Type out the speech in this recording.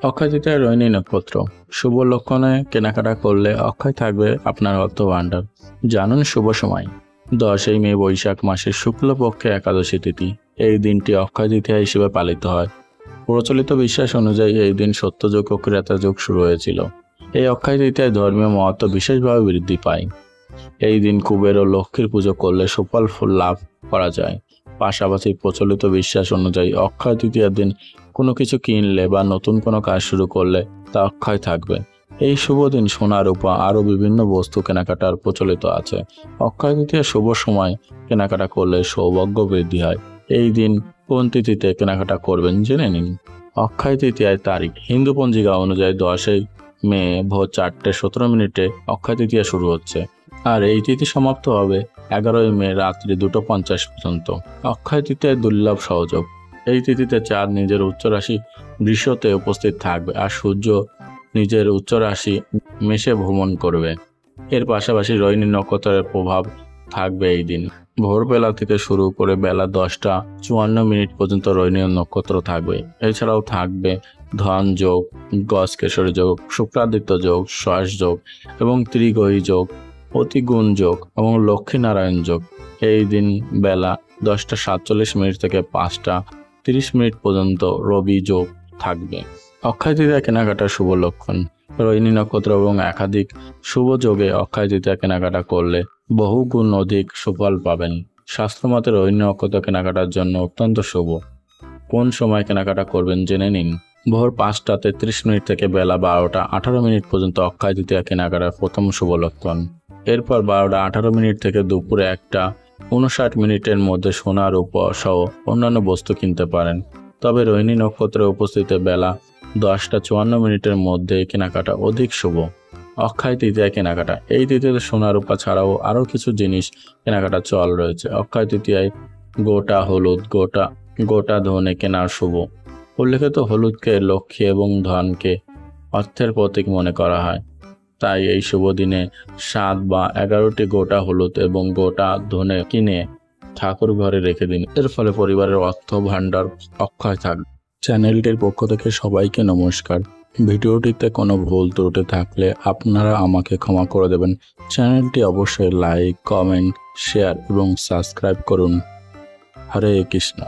অক্ষয় তৃতীয়া রোহিণী নক্ষত্র। শুভ লক্ষণে কেনাকাটা করলে অক্ষয় থাকবে আপনার অর্থ ভাণ্ডার। জানুন শুভ সময়। 10ই মে বৈশাখ মাসের শুক্লপক্ষে একাদশী তিথি। এই দিনটি অক্ষয় তৃতীয়া হিসেবে পালিত হয়। প্রচলিত বিশ্বাস অনুযায়ী এই দিন সত্যযুগ ও ক্রেতা যুগ শুরু হয়েছিল। এই অক্ষয় তৃতীয়ায় ধর্মীয় মহত্ব বিশেষভাবে বৃদ্ধি পায়। এই দিন কুবের ও লক্ষ্মীর পুজো করলে সুফল লাভ করা যায়। পাশাপাশি প্রচলিত বিশ্বাস অনুযায়ী অক্ষয় তৃতীয়ার দিন কোনো কিছু কিনলে বা নতুন কোনো কাজ শুরু করলে তা অক্ষয় থাকবে। এই শুভ দিন সোনা রূপা আরও বিভিন্ন বস্তু কেনাকাটার প্রচলিত আছে। অক্ষয় তৃতীয়ার শুভ সময় কেনাকাটা করলে সৌভাগ্য বৃদ্ধি হয়। এই দিন কোন তিথিতে কেনাকাটা করবেন জেনে নিন। অক্ষয় তৃতীয়ার তারিখ হিন্দু পঞ্জিকা অনুযায়ী 10ই মে ভোর 4:17 অক্ষয় তৃতীয়া শুরু হচ্ছে, আর এই তিথি সমাপ্ত হবে 11ই মে রাত্রি 2:50 পর্যন্ত। অক্ষয় তৃতীয়ায় দুর্লভ সহযোগ। এই তিথিতে চাঁদ নিজের উচ্চ রাশি বৃষতে উপস্থিত থাকবে আর সূর্য নিজের উচ্চ রাশি মেষে ভ্রমণ করবে। এর পাশাপাশি রোহিণী নক্ষত্রের প্রভাব থাকবে এই দিন। ভোরবেলা থেকে শুরু করে বেলা 10:54 পর্যন্ত রোহিণী নক্ষত্র থাকবে। এছাড়াও থাকবে ধন যোগ, গজকেশরী যোগ, শুক্রাদিত্য যোগ, শ্বাস যোগ এবং ত্রিগ্রহী যোগ, অতিগুণ যোগ এবং লক্ষ্মীনারায়ণ যোগ। এই দিন বেলা 10:47 থেকে 5:30 পর্যন্ত রবি যোগ থাকবে। অক্ষয় তৃতীয়া কেনাকাটার শুভ লক্ষণ। রোহিণী নক্ষত্র এবং একাধিক শুভ যোগে অক্ষয় তৃতীয়া কেনাকাটা করলে বহু গুণ অধিক সুফল পাবেন। শাস্ত্রমতে রোহিণী নক্ষত্র কেনাকাটার জন্য অত্যন্ত শুভ। কোন সময় কেনাকাটা করবেন জেনে নিন। ভোর 5:33 থেকে বেলা 12:18 পর্যন্ত অক্ষয় তৃতীয়া কেনাকাটার প্রথম শুভ লক্ষণ। এরপর 12:18 থেকে দুপুরে 1:59 মধ্যে সোনা রূপা সহ অন্যান্য বস্তু কিনতে পারেন। তবে রোহিণী নক্ষত্রে উপস্থিতি বেলা 10:54 মধ্যে কেনাকাটা অধিক শুভ। অক্ষয় তৃতীয়া কেনাকাটা। এই তিথিতে সোনা রূপা ছাড়াও আরও কিছু জিনিস কেনাকাটা চল রয়েছে। অক্ষয় তৃতীয়ায় গোটা হলুদ, গোটা ধনে কেনার শুভ। উল্লেখিত হলুদকে লক্ষ্মী এবং ধনকে অর্থের প্রতীক মনে করা হয়। তাই এই শুভ দিনে 7 বা 11টি গোটা হলুদ এবং গোটা ধনে কিনে ঠাকুর ঘরে রেখে দিন। এর ফলে পরিবারের অর্থ ভাণ্ডার অক্ষয় থাকবে। চ্যানেলটির পক্ষ থেকে সবাইকে নমস্কার। ভিডিওটিতে কোনো ভুল ত্রুটি থাকলে আপনারা আমাকে ক্ষমা করে দেবেন। চ্যানেলটি অবশ্যই লাইক, কমেন্ট, শেয়ার এবং সাবস্ক্রাইব করুন। হরে কৃষ্ণ।